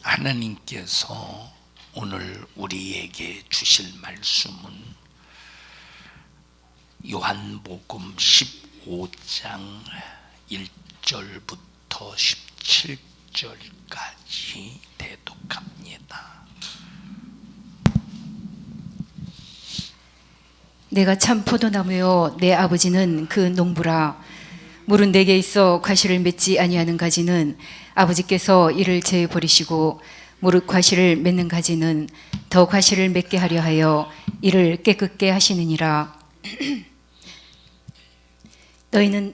하나님께서 오늘 우리에게 주실 말씀은 요한복음 15장 1절부터 17절까지 대독합니다. 내가 참 포도나무요 내 아버지는 그 농부라. 물은 내게 있어 과실을 맺지 아니하는 가지는 아버지께서 이를 제어 버리시고 무릇 과실을 맺는 가지는 더 과실을 맺게 하려 하여 이를 깨끗게 하시느니라. 너희는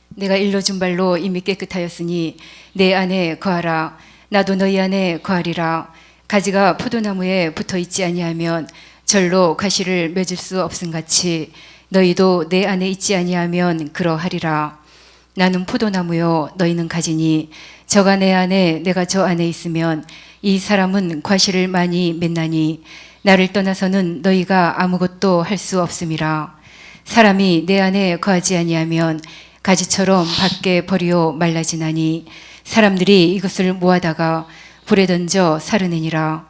내가 일러준 발로 이미 깨끗하였으니 내 안에 거하라. 나도 너희 안에 거하리라. 가지가 포도나무에 붙어 있지 아니하면 절로 과실을 맺을 수 없음같이 너희도 내 안에 있지 아니하면 그러하리라. 나는 포도나무요 너희는 가지니 저가 내 안에 내가 저 안에 있으면 이 사람은 과실을 많이 맺나니 나를 떠나서는 너희가 아무것도 할 수 없음이라. 사람이 내 안에 거하지 아니하면 가지처럼 밖에 버리어 말라지나니 사람들이 이것을 모아다가 불에 던져 사르느니라.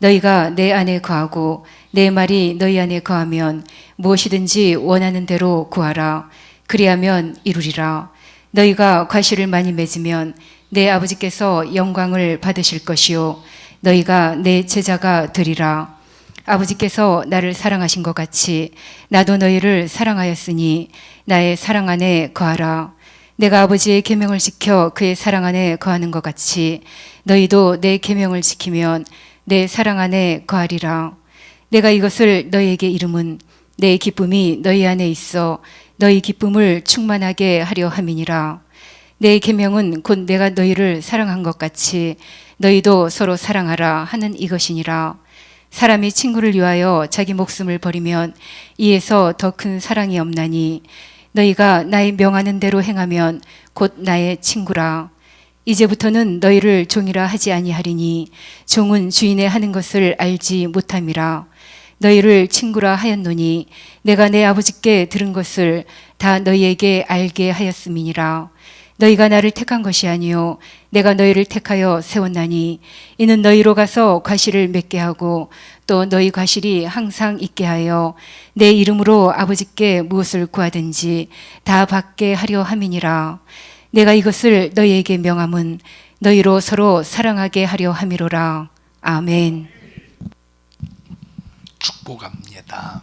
너희가 내 안에 거하고 내 말이 너희 안에 거하면 무엇이든지 원하는 대로 구하라. 그리하면 이루리라. 너희가 과실을 많이 맺으면 내 아버지께서 영광을 받으실 것이요 너희가 내 제자가 되리라. 아버지께서 나를 사랑하신 것 같이 나도 너희를 사랑하였으니 나의 사랑 안에 거하라. 내가 아버지의 계명을 지켜 그의 사랑 안에 거하는 것 같이 너희도 내 계명을 지키면 내 사랑 안에 거하리라. 내가 이것을 너희에게 이름은 내 기쁨이 너희 안에 있어 너희 기쁨을 충만하게 하려 함이니라. 내 계명은 곧 내가 너희를 사랑한 것 같이 너희도 서로 사랑하라 하는 이것이니라. 사람이 친구를 위하여 자기 목숨을 버리면 이에서 더 큰 사랑이 없나니 너희가 나의 명하는 대로 행하면 곧 나의 친구라. 이제부터는 너희를 종이라 하지 아니하리니 종은 주인의 하는 것을 알지 못함이라. 너희를 친구라 하였노니 내가 내 아버지께 들은 것을 다 너희에게 알게 하였음이니라. 너희가 나를 택한 것이 아니요 내가 너희를 택하여 세웠나니 이는 너희로 가서 과실을 맺게 하고 또 너희 과실이 항상 있게 하여 내 이름으로 아버지께 무엇을 구하든지 다 받게 하려 함이니라. 내가 이것을 너희에게 명함은 너희로 서로 사랑하게 하려 함이로라. 아멘. 축복합니다.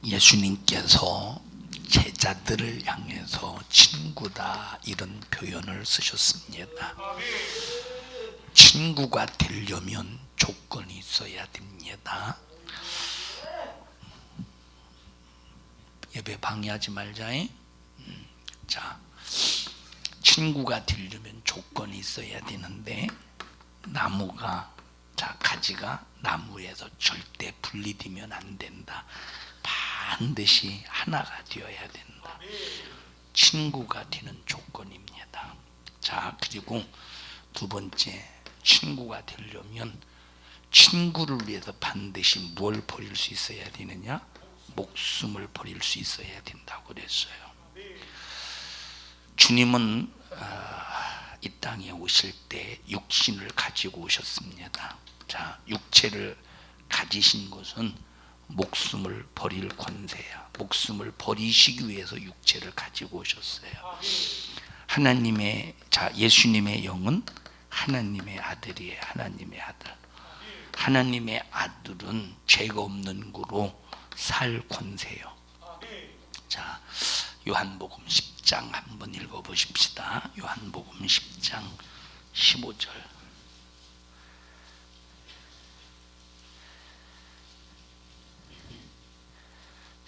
예수님께서 제자들을 향해서 친구다 이런 표현을 쓰셨습니다. 친구가 되려면 조건이 있어야 됩니다. 예배 방해하지 말자잉. 자, 친구가 되려면 조건이 있어야 되는데 나무가 가지가 나무에서 절대 분리되면 안 된다. 반드시 하나가 되어야 된다. 친구가 되는 조건입니다. 자, 그리고 두 번째, 친구가 되려면 친구를 위해서 반드시 뭘 버릴 수 있어야 되느냐? 목숨을 버릴 수 있어야 된다고 그랬어요. 주님은 이 땅에 오실 때 육신을 가지고 오셨습니다. 자, 육체를 가지신 것은 목숨을 버릴 권세야. 목숨을 버리시기 위해서 육체를 가지고 오셨어요. 하나님의 예수님의 영은 하나님의 아들이에요. 하나님의 아들. 하나님의 아들은 죄가 없는 거로 살 권세요. 자, 요한복음 10장 한번 읽어보십시다. 요한복음 10장 15절.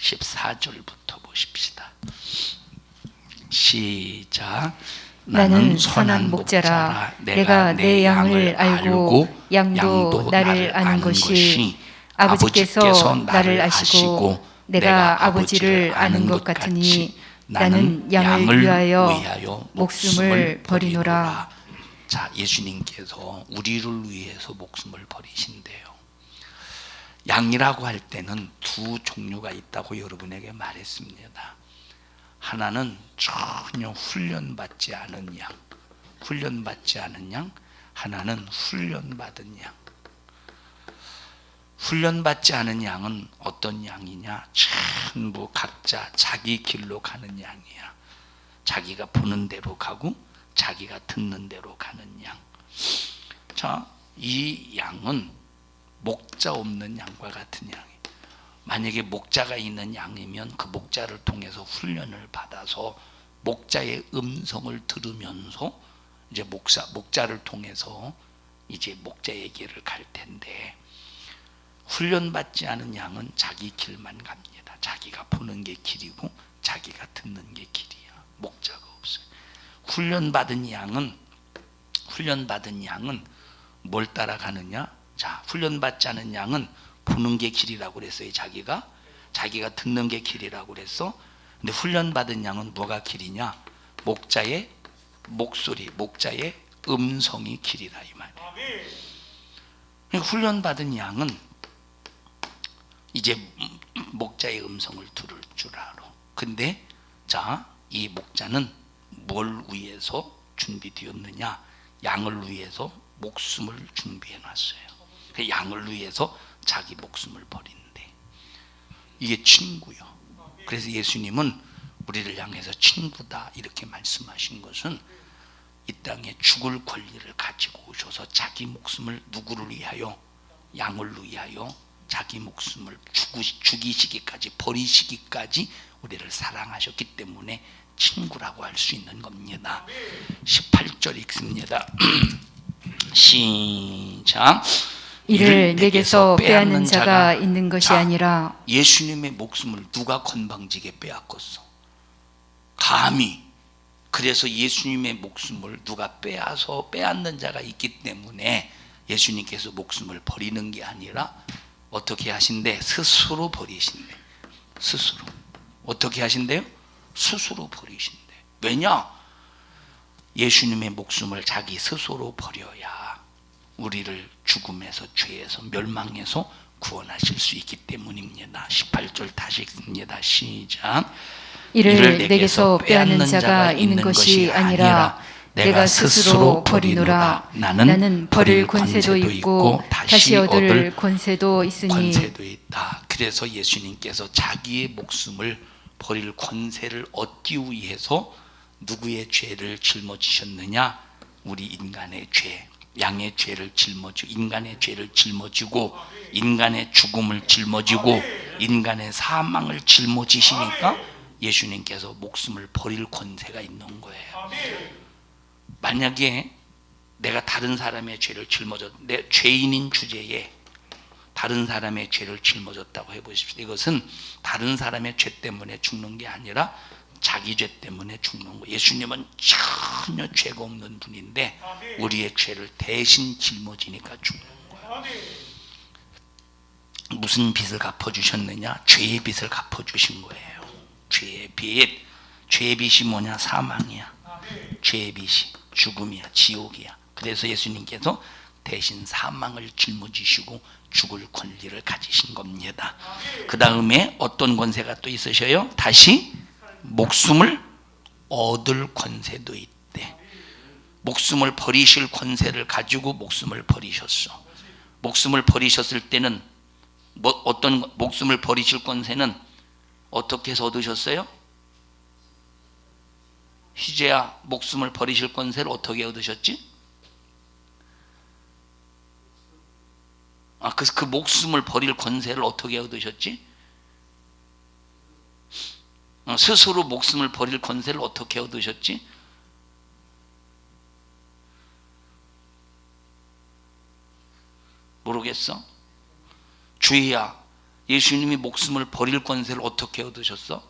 14절부터 보십시다. 시작. 나는 선한 목자라. 내가 내 양을 알고 양도 나를 아는 것이 아버지께서 나를 아시고 내가 아버지를 아는 것 같으니 나는 양을 위하여 목숨을 버리노라. 자, 예수님께서 우리를 위해서 목숨을 버리신대요. 양이라고 할 때는 두 종류가 있다고 여러분에게 말했습니다. 하나는 전혀 훈련받지 않은 양, 훈련받지 않은 양, 하나는 훈련받은 양. 훈련받지 않은 양은 어떤 양이냐? 전부 각자 자기 길로 가는 양이야. 자기가 보는 대로 가고 자기가 듣는 대로 가는 양. 자, 이 양은 목자 없는 양과 같은 양이에요. 만약에 목자가 있는 양이면 그 목자를 통해서 훈련을 받아서 목자의 음성을 들으면서 이제 목자를 통해서 이제 목자에게를 갈 텐데, 훈련받지 않은 양은 자기 길만 갑니다. 자기가 보는 게 길이고 자기가 듣는 게 길이야. 목자가 없어요. 훈련받은 양은 뭘 따라가느냐? 자, 훈련받지 않은 양은 보는 게 길이라고 그랬어요. 자기가 듣는 게 길이라고 그랬어. 근데 훈련받은 양은 뭐가 길이냐? 목자의 목소리, 목자의 음성이 길이다 이 말이에요. 그러니까 훈련받은 양은 이제 목자의 음성을 들을 줄 알아. 근데 자, 이 목자는 뭘 위해서 준비되었느냐? 양을 위해서 목숨을 준비해 놨어요. 그 양을 위해서 자기 목숨을 버리는데, 이게 친구요. 그래서 예수님은 우리를 향해서 친구다 이렇게 말씀하신 것은 이 땅에 죽을 권리를 가지고 오셔서 자기 목숨을 누구를 위하여? 양을 위하여 자기 목숨을 죽이시기까지, 버리시기까지 우리를 사랑하셨기 때문에 친구라고 할 수 있는 겁니다. 18절 읽습니다. 시작. 이를 내게서 빼앗는 자가 있는 것이 아니라. 예수님의 목숨을 누가 건방지게 빼앗겼어? 감히. 그래서 예수님의 목숨을 누가 빼앗는 자가 있기 때문에 예수님께서 목숨을 버리는 게 아니라 어떻게 하신대? 스스로 버리신대. 스스로. 어떻게 하신대요? 스스로 버리신대. 왜냐? 예수님의 목숨을 자기 스스로 버려야 우리를 죽음에서, 죄에서, 멸망에서 구원하실 수 있기 때문입니다. 18절 다시 읽습니다. 시작. 이를 내게서 빼앗는 자가 있는 것이 아니라 내가 스스로 버리노라. 나는 버릴 권세도 있고 다시 얻을 권세도 있으니. 권세도 있다. 그래서 예수님께서 자기의 목숨을 버릴 권세를 얻기 위해서 누구의 죄를 짊어지셨느냐? 우리 인간의 죄, 양의 죄를 짊어지고, 인간의 죄를 짊어지고, 인간의 죽음을 짊어지고, 인간의 사망을 짊어지시니까 예수님께서 목숨을 버릴 권세가 있는 거예요. 만약에 내가 다른 사람의 죄를 내 죄인인 주제에 다른 사람의 죄를 짊어졌다고 해보십시오. 이것은 다른 사람의 죄 때문에 죽는 게 아니라 자기 죄 때문에 죽는 거예요. 예수님은 전혀 죄가 없는 분인데 우리의 죄를 대신 짊어지니까 죽는 거예요. 무슨 빚을 갚아주셨느냐? 죄의 빚을 갚아주신 거예요. 죄의 빚. 죄의 빚이 뭐냐? 사망이야. 죄의 빚이 죽음이야. 지옥이야. 그래서 예수님께서 대신 사망을 짊어지시고 죽을 권리를 가지신 겁니다. 그 다음에 어떤 권세가 또 있으셔요? 다시 목숨을 얻을 권세도 있대. 목숨을 버리실 권세를 가지고 목숨을 버리셨어. 목숨을 버리셨을 때는 어떤 목숨을 버리실 권세는 어떻게 해서 얻으셨어요? 희재야, 목숨을 버리실 권세를 어떻게 얻으셨지? 그 목숨을 버릴 권세를 어떻게 얻으셨지? 스스로 목숨을 버릴 권세를 어떻게 얻으셨지? 모르겠어? 주희야, 예수님이 목숨을 버릴 권세를 어떻게 얻으셨어?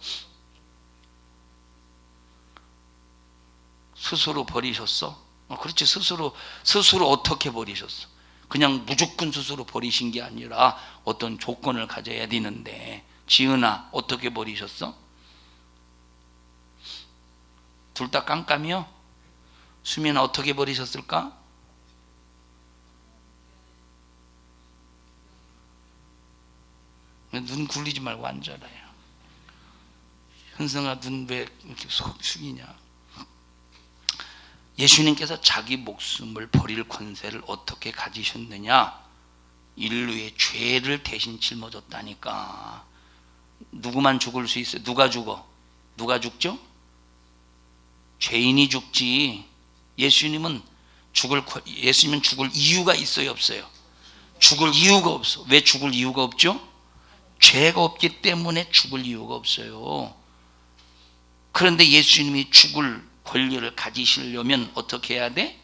스스로 버리셨어? 그렇지. 스스로 어떻게 버리셨어? 그냥 무조건 스스로 버리신 게 아니라 어떤 조건을 가져야 되는데, 지은아 어떻게 버리셨어? 둘 다 깜깜이요? 수민아 어떻게 버리셨을까? 눈 굴리지 말고 앉아라요. 현성아, 눈 왜 이렇게 속 숙이냐? 예수님께서 자기 목숨을 버릴 권세를 어떻게 가지셨느냐? 인류의 죄를 대신 짊어졌다니까. 누구만 죽을 수 있어요? 누가 죽어? 누가 죽죠? 죄인이 죽지. 예수님은 죽을 이유가 있어요, 없어요? 죽을 이유가 없어. 왜 죽을 이유가 없죠? 죄가 없기 때문에 죽을 이유가 없어요. 그런데 예수님이 죽을 권리를 가지시려면 어떻게 해야 돼?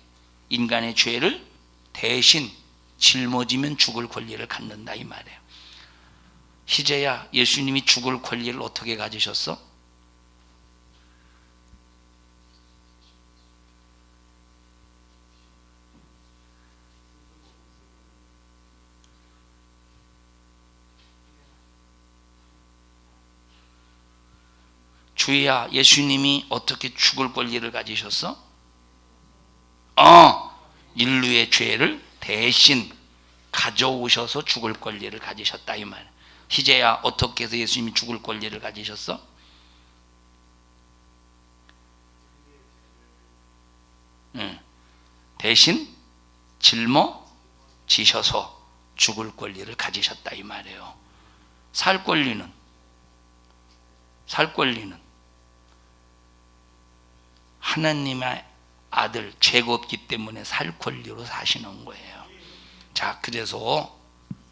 인간의 죄를 대신 짊어지면 죽을 권리를 갖는다 이 말이에요. 희재야, 예수님이 죽을 권리를 어떻게 가지셨어? 주희야, 예수님이 어떻게 죽을 권리를 가지셨어? 인류의 죄를 대신 가져오셔서 죽을 권리를 가지셨다 이 말. 희재야, 어떻게 해서 예수님이 죽을 권리를 가지셨어? 대신 짊어지셔서 죽을 권리를 가지셨다 이 말이에요. 살 권리는 하나님의 아들, 죄가 없기 때문에 살 권리로 사시는 거예요. 자, 그래서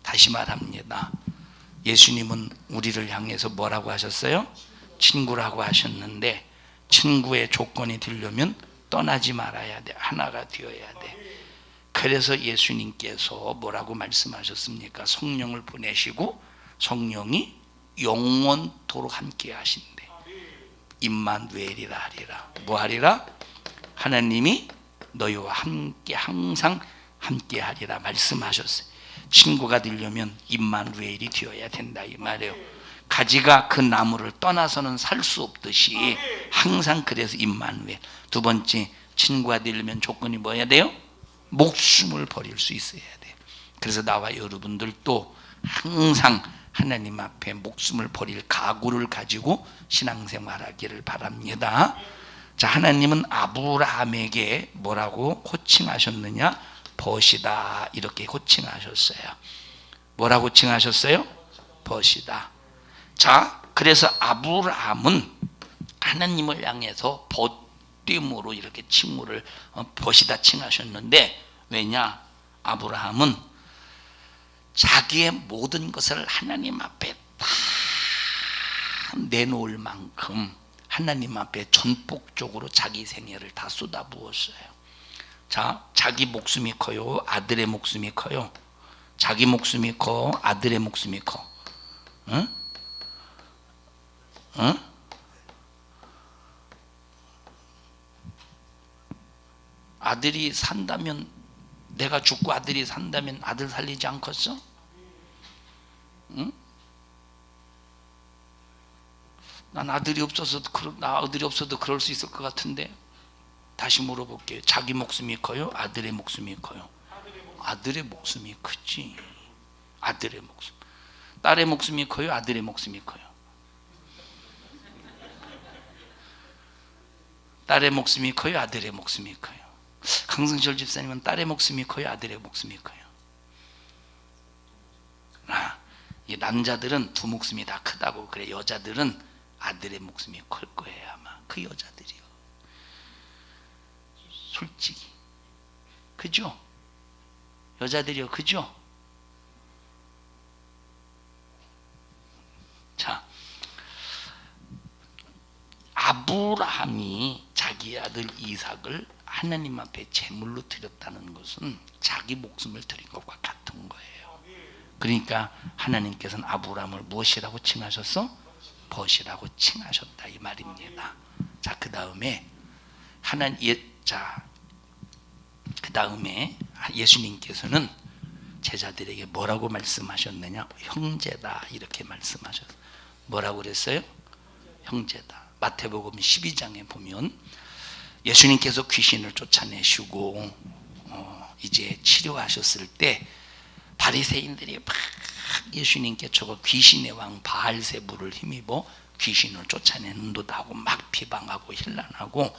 다시 말합니다. 예수님은 우리를 향해서 뭐라고 하셨어요? 친구라고 하셨는데, 친구의 조건이 되려면 떠나지 말아야 돼. 하나가 되어야 돼. 그래서 예수님께서 뭐라고 말씀하셨습니까? 성령을 보내시고 성령이 영원토록 함께 하신대. 임마누엘이라 하리라. 뭐 하리라? 하나님이 너희와 함께 항상 함께 하리라 말씀하셨어요. 친구가 되려면 임마누엘이 되어야 된다 이 말이에요. 가지가 그 나무를 떠나서는 살 수 없듯이 항상 그래서 임마누엘. 두 번째, 친구가 되려면 조건이 뭐야 돼요? 목숨을 버릴 수 있어야 돼요. 그래서 나와 여러분들도 항상 하나님 앞에 목숨을 버릴 각오를 가지고 신앙생활하기를 바랍니다. 자, 하나님은 아브라함에게 뭐라고 호칭하셨느냐? 벗이다 이렇게 호칭하셨어요. 뭐라고 호칭하셨어요? 벗이다. 자, 그래서 아브라함은 하나님을 향해서 벗됨으로 이렇게 칭호를 벗이다 칭하셨는데, 왜냐? 아브라함은 자기의 모든 것을 하나님 앞에 다 내놓을 만큼 하나님 앞에 전폭적으로 자기 생애를 다 쏟아부었어요. 자, 자기 목숨이 커요? 아들의 목숨이 커요? 자기 목숨이 커? 아들의 목숨이 커? 응? 응? 아들이 산다면, 내가 죽고 아들이 산다면 아들 살리지 않겠어? 응? 난 아들이 없어도 그럴 수 있을 것 같은데, 다시 물어볼게요. 자기 목숨이 커요? 아들의 목숨이 커요? 아들의 목숨이 크지. 아들의 목숨. 딸의 목숨이 커요? 아들의 목숨이 커요? 딸의 목숨이 커요? 아들의 목숨이 커요? 강승철 집사님은 딸의 목숨이 커요? 아들의 목숨이 커요? 이 남자들은 두 목숨이 다 크다고 그래. 여자들은 아들의 목숨이 클 거예요 아마. 그 여자들이요. 솔직히 그죠? 여자들이요, 그죠? 자, 아브라함이 자기 아들 이삭을 하나님 앞에 제물로 드렸다는 것은 자기 목숨을 드린 것과 같은 거예요. 그러니까 하나님께서는 아브라함을 무엇이라고 칭하셨어? 벗이라고 칭하셨다 이 말입니다. 자, 그 다음에 그 다음에 예수님께서는 제자들에게 뭐라고 말씀하셨느냐? 형제다 이렇게 말씀하셨어요. 뭐라고 그랬어요? 형제다. 마태복음 12장에 보면 예수님께서 귀신을 쫓아내시고 이제 치료하셨을 때 바리새인들이 막 예수님께 저거 귀신의 왕 바알세불을 힘입어 귀신을 쫓아내는 듯 하고 막 비방하고 힐난하고,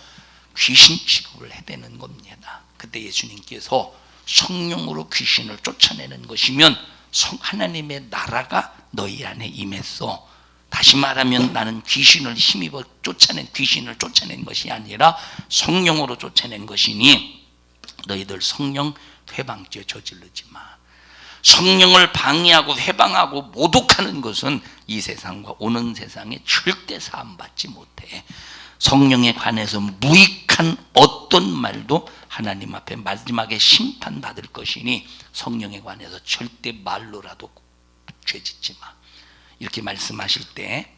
귀신 취급을 해대는 겁니다. 그때 예수님께서 성령으로 귀신을 쫓아내는 것이면 하나님의 나라가 너희 안에 임했어. 다시 말하면 나는 귀신을 힘입어 귀신을 쫓아낸 것이 아니라 성령으로 쫓아낸 것이니 너희들 성령 회방죄 저지르지 마. 성령을 방해하고 회방하고 모독하는 것은 이 세상과 오는 세상에 절대 사함받지 못해. 성령에 관해서 무익한 어떤 말도 하나님 앞에 마지막에 심판받을 것이니 성령에 관해서 절대 말로라도 죄짓지 마. 이렇게 말씀하실 때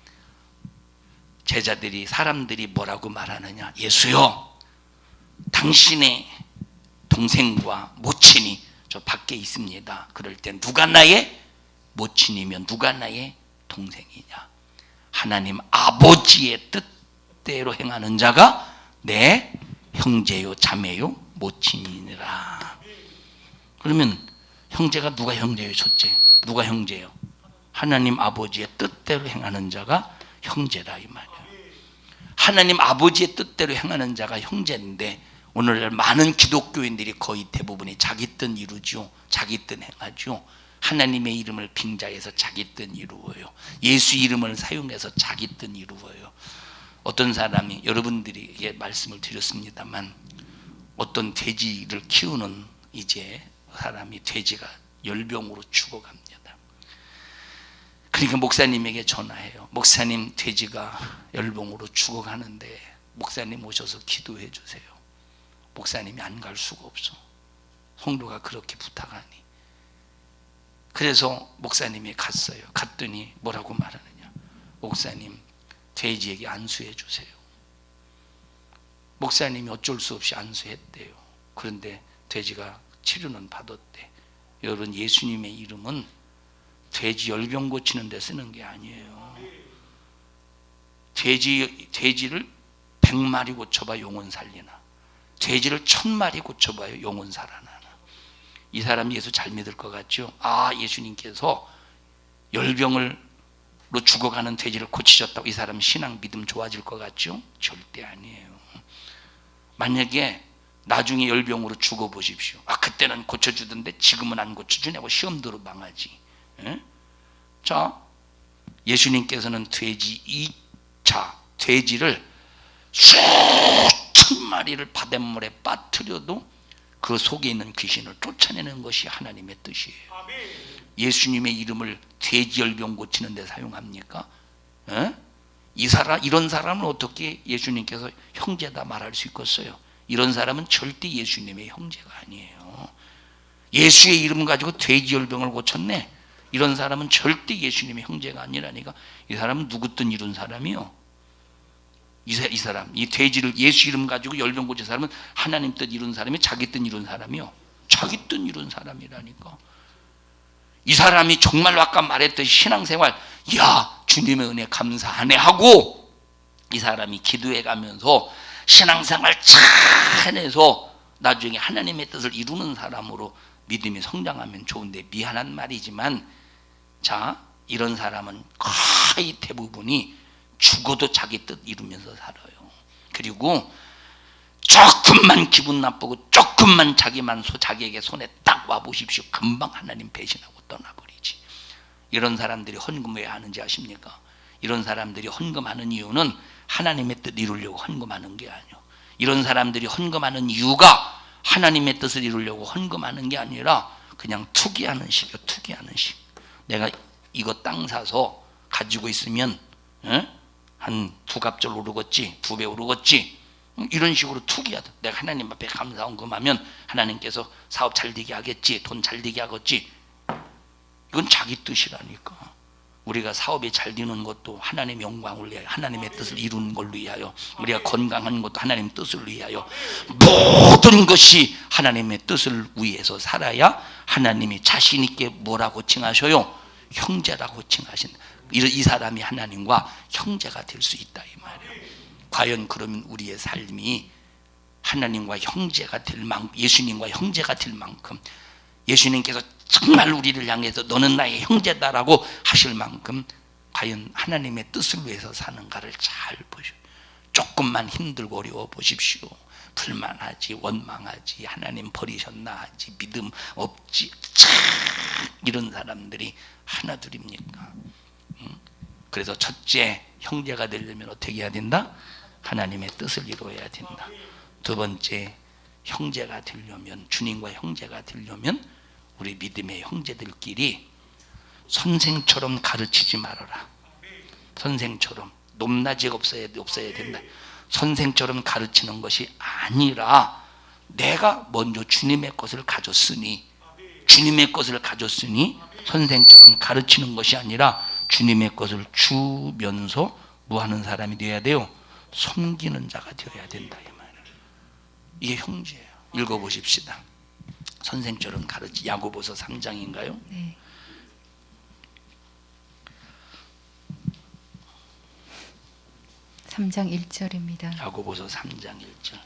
제자들이 사람들이 뭐라고 말하느냐. 예수요, 당신의 동생과 모친이 저 밖에 있습니다. 그럴 때 누가 나의 모친이며 누가 나의 동생이냐. 하나님 아버지의 뜻대로 행하는 자가 내 형제요 자매요 모친이니라. 그러면 형제가 누가 형제요? 첫째 누가 형제요? 하나님 아버지의 뜻대로 행하는 자가 형제라 이 말이야. 하나님 아버지의 뜻대로 행하는 자가 형제인데 오늘날 많은 기독교인들이 거의 대부분이 자기 뜻 이루죠. 자기 뜻 행하죠. 하나님의 이름을 빙자해서 자기 뜻 이루어요. 예수 이름을 사용해서 자기 뜻 이루어요. 어떤 사람이 여러분들이 말씀을 드렸습니다만 어떤 돼지를 키우는 이제 사람이 돼지가 열병으로 죽어갑니다. 그러니까 목사님에게 전화해요. 목사님 돼지가 열병으로 죽어가는데 목사님 오셔서 기도해 주세요. 목사님이 안 갈 수가 없어. 성도가 그렇게 부탁하니. 그래서 목사님이 갔어요. 갔더니 뭐라고 말하느냐. 목사님 돼지에게 안수해 주세요. 목사님이 어쩔 수 없이 안수했대요. 그런데 돼지가 치료는 받았대. 여러분 예수님의 이름은 돼지 열병 고치는 데 쓰는 게 아니에요. 돼지를 100마리 고쳐봐 영혼 살리나. 돼지를 1000마리 고쳐봐요 영혼 살아나나. 이 사람이 예수 잘 믿을 것 같죠? 아, 예수님께서 열병으로 죽어가는 돼지를 고치셨다고 이 사람 신앙 믿음 좋아질 것 같죠? 절대 아니에요. 만약에 나중에 열병으로 죽어보십시오. 아, 그때는 고쳐주던데 지금은 안 고쳐주냐고 시험대로 망하지. 예? 자, 예수님께서는 돼지를 수천 마리를 바닷물에 빠뜨려도 그 속에 있는 귀신을 쫓아내는 것이 하나님의 뜻이에요. 예수님의 이름을 돼지 열병 고치는 데 사용합니까? 예? 이런 사람은 어떻게 예수님께서 형제다 말할 수 있겠어요? 이런 사람은 절대 예수님의 형제가 아니에요. 예수의 이름 가지고 돼지 열병을 고쳤네. 이런 사람은 절대 예수님의 형제가 아니라니까. 이 사람은 누구 뜻 이룬 사람이요? 이 사람, 이 돼지를 예수 이름 가지고 열병 고친 사람은 하나님 뜻 이룬 사람이 자기 뜻 이룬 사람이요? 자기 뜻 이룬 사람이라니까. 이 사람이 정말로 아까 말했듯이 신앙생활, 야 주님의 은혜 감사하네 하고 이 사람이 기도해 가면서 신앙생활 잘 해서 나중에 하나님의 뜻을 이루는 사람으로 믿음이 성장하면 좋은데, 미안한 말이지만 자, 이런 사람은 거의 대부분이 죽어도 자기 뜻 이루면서 살아요. 그리고 조금만 기분 나쁘고 조금만 자기에게 손에 딱 와보십시오. 금방 하나님 배신하고 떠나버리지. 이런 사람들이 헌금 왜 하는지 아십니까? 이런 사람들이 헌금하는 이유는 하나님의 뜻 이루려고 헌금하는 게 아니에요. 이런 사람들이 헌금하는 이유가 하나님의 뜻을 이루려고 헌금하는 게 아니라 그냥 투기하는 식이요. 투기하는 식. 내가 이거 땅 사서 가지고 있으면 한 2갑절 오르겠지, 2배 오르겠지, 이런 식으로 투기하다. 내가 하나님 앞에 감사 헌금하면 하나님께서 사업 잘 되게 하겠지, 돈 잘 되게 하겠지. 이건 자기 뜻이라니까. 우리가 사업이 잘 되는 것도 하나님의 영광을 위하여, 하나님의 뜻을 이루는 걸로 위하여, 우리가 건강한 것도 하나님의 뜻을 위하여, 모든 것이 하나님의 뜻을 위해서 살아야 하나님이 자신 있게 뭐라고 칭하셔요? 형제라고 칭하신다. 이 사람이 하나님과 형제가 될 수 있다 이 말이에요. 과연 그러면 우리의 삶이 하나님과 형제가 될 만큼, 예수님과 형제가 될 만큼, 예수님께서 정말 우리를 향해서 너는 나의 형제다라고 하실 만큼 과연 하나님의 뜻을 위해서 사는가를 잘 보십시오. 조금만 힘들고 어려워 보십시오. 불만하지, 원망하지, 하나님 버리셨나 하지, 믿음 없지, 참 이런 사람들이 하나둘입니까? 그래서 첫째, 형제가 되려면 어떻게 해야 된다? 하나님의 뜻을 이루어야 된다. 두 번째, 형제가 되려면, 주님과 형제가 되려면 우리 믿음의 형제들끼리 선생처럼 가르치지 말아라. 선생처럼 높낮이가 없어야 된다. 선생처럼 가르치는 것이 아니라 내가 먼저 주님의 것을 가졌으니 선생처럼 가르치는 것이 아니라 주님의 것을 주면서 뭐 하는 사람이 되어야 돼요? 섬기는 자가 되어야 된다, 이 말이에요. 이게 형제예요. 읽어보십시다. 선생처럼 야고보서 3장인가요? 네. 3장 1절입니다. 야고보서 3장 1절.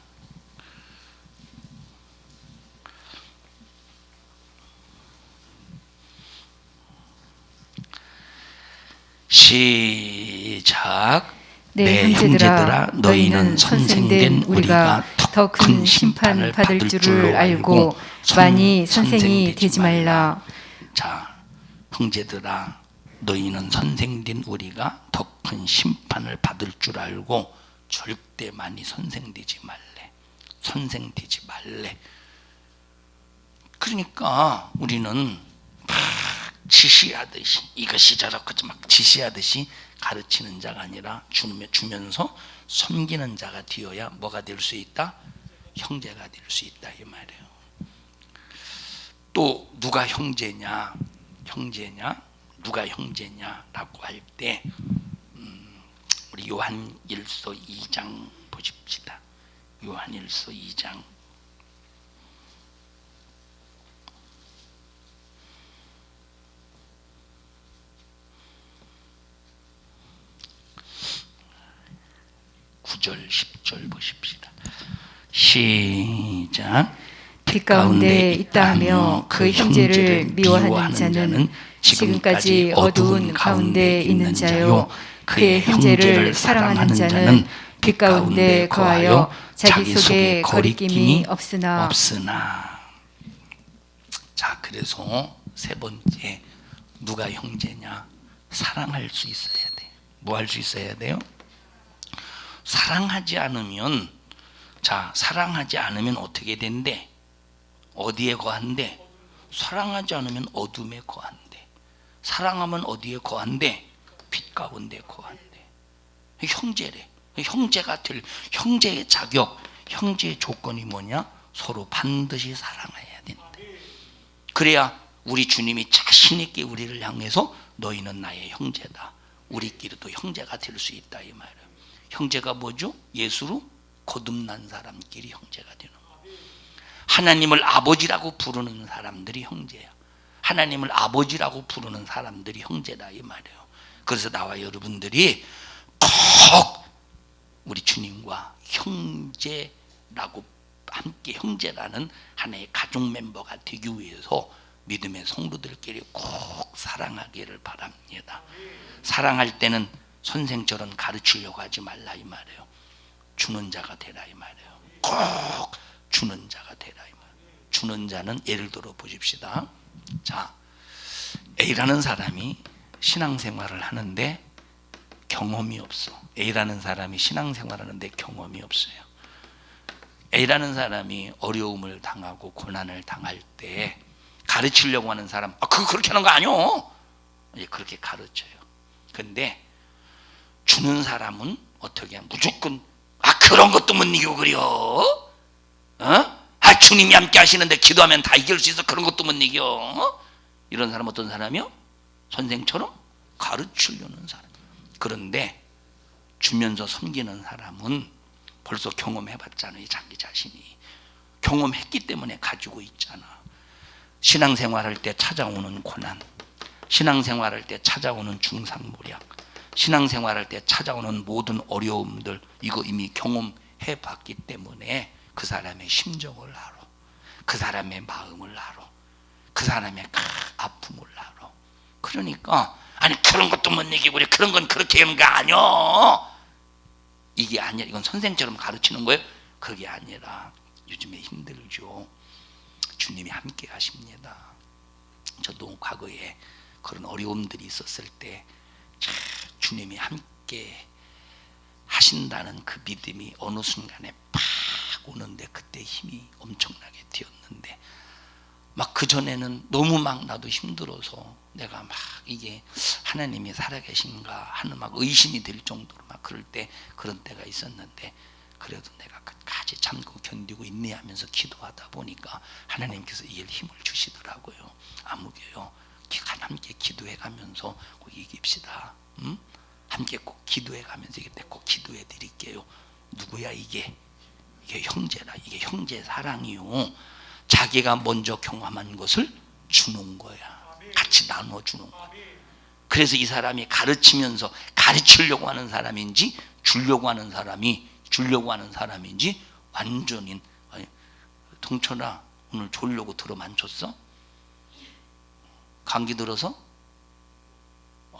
시작. 네, 형제들아, 너희는 선생된 우리가 더 큰 심판을 받을 줄을 알고 많이 선생이 되지 말라. 자, 형제들아, 너희는 선생된 우리가 더 큰 심판을 받을 줄 알고 절대 많이 선생되지 말래. 그러니까 우리는 막 지시하듯이, 이것이 저렇게 막 지시하듯이 가르치는 자가 아니라 주면서 섬기는 자가 되어야 뭐가 될 수 있다? 형제가 될 수 있다, 이 말이에요. 또 누가 형제냐 라고 할 때 우리 요한일서 2장 보십시다. 요한일서 2장 9절 10절 보십시다. 시작. 빛 가운데 있다 하며 그 형제를 미워하는 자는 지금까지 어두운 가운데 있는 자요, 그의 형제를 사랑하는 자는 빛 가운데 거하여 자기 속에 거리낌이 없으나. 자, 그래서 세 번째, 누가 형제냐? 사랑할 수 있어야 돼. 뭐 할 수 있어야 돼요? 사랑하지 않으면 어떻게 된대? 어디에 거한대? 사랑하지 않으면 어둠에 거한대. 사랑하면 어디에 거한대? 빛 가운데 거한대. 형제래. 형제가 될 형제의 자격, 형제의 조건이 뭐냐? 서로 반드시 사랑해야 된다. 그래야 우리 주님이 자신 있게 우리를 향해서 너희는 나의 형제다, 우리끼리도 형제가 될 수 있다, 이 말이에요. 형제가 뭐죠? 예수로 거듭난 사람끼리 형제가 되는 거예요. 하나님을 아버지라고 부르는 사람들이 형제야. 하나님을 아버지라고 부르는 사람들이 형제다, 이 말이에요. 그래서 나와 여러분들이 꼭 우리 주님과 형제라고 함께 형제라는 하나의 가족 멤버가 되기 위해서 믿음의 성도들끼리 꼭 사랑하기를 바랍니다. 사랑할 때는 선생처럼 가르치려고 하지 말라, 이 말이에요. 주는 자가 되라, 이 말이에요. 꼭 주는 자가 되라, 이 말이에요. 주는 자는 예를 들어 보십시다. 자, A라는 사람이 신앙생활을 하는데 경험이 없어. A라는 사람이 신앙생활을 하는데 경험이 없어요. A라는 사람이 어려움을 당하고 고난을 당할 때 가르치려고 하는 사람, 그거 그렇게 하는 거 아니요? 그렇게 가르쳐요. 근데 주는 사람은 어떻게 해? 무조건 그런 것도 못 이기고 그려? 주님이 함께 하시는데 기도하면 다 이길 수 있어, 그런 것도 못 이겨? 이런 사람 어떤 사람이요? 선생처럼 가르치려는 사람. 그런데 주면서 섬기는 사람은 벌써 경험해봤잖아요. 자기 자신이 경험했기 때문에 가지고 있잖아. 신앙생활할 때 찾아오는 고난, 신앙생활할 때 찾아오는 중상모략, 신앙생활할 때 찾아오는 모든 어려움들, 이거 이미 경험해봤기 때문에 그 사람의 심정을 알아, 그 사람의 마음을 알아, 그 사람의 아픔을 알아. 그러니까 그런 것도 못 이기고 그래, 그런 건 그렇게 하는 거 아니야, 이게 아니야. 이건 선생처럼 가르치는 거예요. 그게 아니라 요즘에 힘들죠. 주님이 함께 하십니다. 저도 과거에 그런 어려움들이 있었을 때 주님이 함께 하신다는 그 믿음이 어느 순간에 팍 오는데, 그때 힘이 엄청나게 튀었는데, 막 그전에는 너무 막 나도 힘들어서 내가 막 이게 하나님이 살아계신가 하는 막 의심이 들 정도로 막 그럴 때, 그런 때가 있었는데, 그래도 내가 끝까지 참고 견디고 인내하면서 기도하다 보니까 하나님께서 이길 힘을 주시더라고요. 아무개요, 함께 기도해 가면서 꼭 이깁시다. 함께 꼭 기도해 가면서 이길 때 꼭 기도해 드릴게요. 누구야 이게 형제라. 이게 형제 사랑이요. 자기가 먼저 경험한 것을 주는 거야. 같이 나눠주는 거야. 그래서 이 사람이 가르치면서 가르치려고 하는 사람인지 주려고 하는 사람인지 완전히. 동철아, 오늘 졸려고 들어 안 쳤어? 감기 들어서?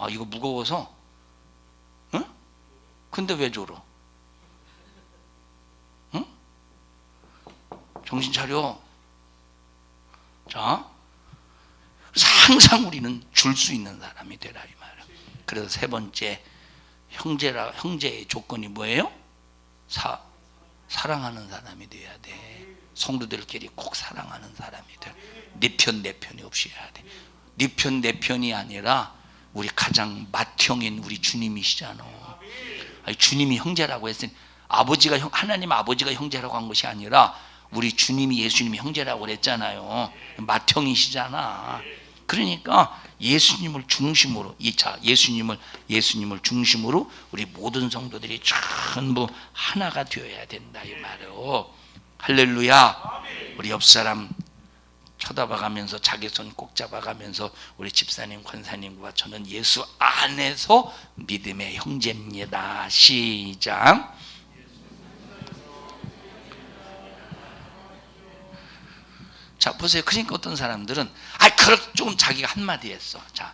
이거 무거워서? 응? 근데 왜 졸어? 응? 정신 차려. 자, 그래서 항상 우리는 줄 수 있는 사람이 되라 이 말이에요. 그래서 세 번째, 형제의 조건이 뭐예요? 사랑하는 사람이 돼야 돼. 성도들끼리 꼭 사랑하는 사람이 돼. 내 편이 없이 해야 돼. 네 편 내 편이 아니라 우리 가장 맏형인 우리 주님이시잖아. 주님이 형제라고 했으니 하나님 아버지가 형제라고 한 것이 아니라 우리 주님이, 예수님이 형제라고 그랬잖아요. 맏형이시잖아. 그러니까 예수님을 중심으로, 예수님을 중심으로 우리 모든 성도들이 전부 하나가 되어야 된다 이 말이에요. 할렐루야. 우리 옆 사람 쳐다봐가면서 자기 손 꼭 잡아가면서, 우리 집사님, 권사님과 저는 예수 안에서 믿음의 형제입니다. 시작. 자, 보세요. 그러니까 어떤 사람들은 조금 자기가 한마디 했어. 자,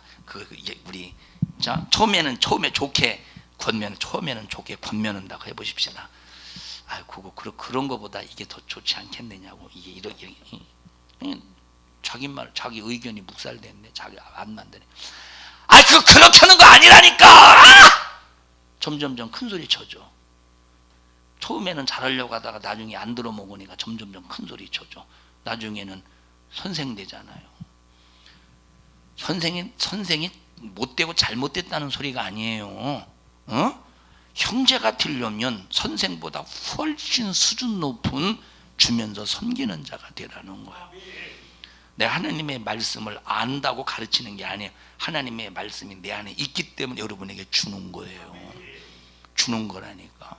처음에 좋게 권면한다고 해보십시다. 그런 거보다 이게 더 좋지 않겠느냐고. 이게 이렇게 자기 의견이 묵살됐네. 자기 안 만드네. 그렇게 하는 거 아니라니까. 점점점 큰 소리 쳐줘. 처음에는 잘하려고 하다가 나중에 안 들어먹으니까 점점점 큰 소리 쳐줘. 나중에는 선생 되잖아요. 선생이 못되고 잘못됐다는 소리가 아니에요. 형제가 되려면 선생보다 훨씬 수준 높은 주면서 섬기는 자가 되라는 거예요. 내가 하나님의 말씀을 안다고 가르치는 게 아니에요. 하나님의 말씀이 내 안에 있기 때문에 여러분에게 주는 거예요. 주는 거라니까.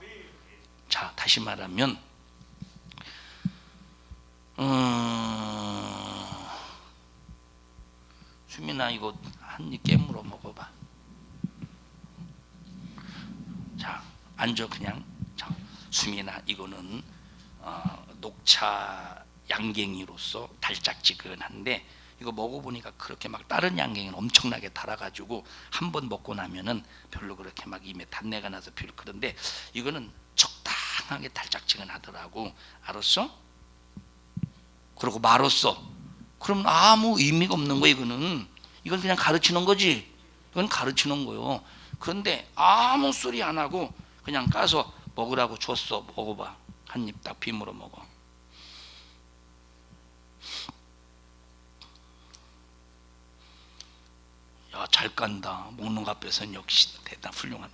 자, 다시 말하면 수민아, 이거 한 입 깨물어 먹어봐. 자, 앉아 그냥. 자, 수민아, 이거는 녹차 양갱이로서 달짝지근한데, 이거 먹어보니까 그렇게 막 다른 양갱은 엄청나게 달아가지고 한 번 먹고 나면은 별로 그렇게 막 입에 단내가 나서 별로, 그런데 이거는 적당하게 달짝지근하더라고. 알았어? 그러고 말았어. 그럼 아무 의미가 없는 거야. 이건 그냥 가르치는 거지. 이건 가르치는 거요. 그런데 아무 소리 안 하고 그냥 까서 먹으라고 줬어. 먹어봐. 한 입 딱 비물어 먹어. 야, 잘 깐다. 먹는 것 앞에서는 역시 대단 훌륭한.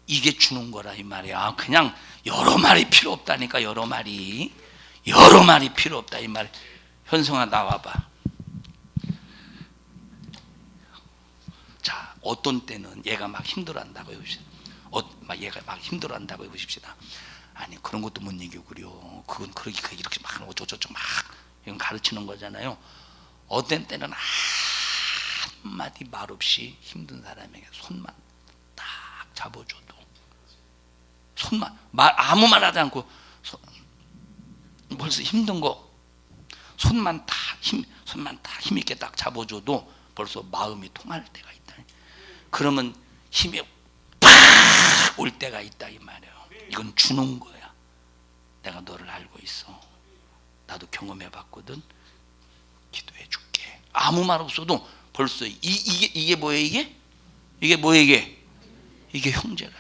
이게 주는 거라 이 말이야. 그냥 여러 말이 필요 없다니까. 여러 말이 필요 없다 이 말. 현성아, 나와봐. 자, 어떤 때는 얘가 막 힘들어한다고 해보십시다. 얘가 막 힘들어한다고 해보십시다. 아니, 그런 것도 못 얘기구려. 그건 그렇게 이렇게 막 어쩌고저쩌고 막 이건 가르치는 거잖아요. 어떤 때는 한마디 말 없이 힘든 사람에게 손만 딱 잡아줘도, 아무 말 하지 않고 벌써 힘든 거 손만 다 힘있게 딱 잡아줘도 벌써 마음이 통할 때가 있다. 그러면 힘이 팍 올 때가 있다 이 말이에요. 이건 주는 거야. 내가 너를 알고 있어. 나도 경험해 봤거든. 기도해 줄게. 아무 말 없어도 벌써 이게 뭐예요? 이게 뭐예요? 이게 형제라.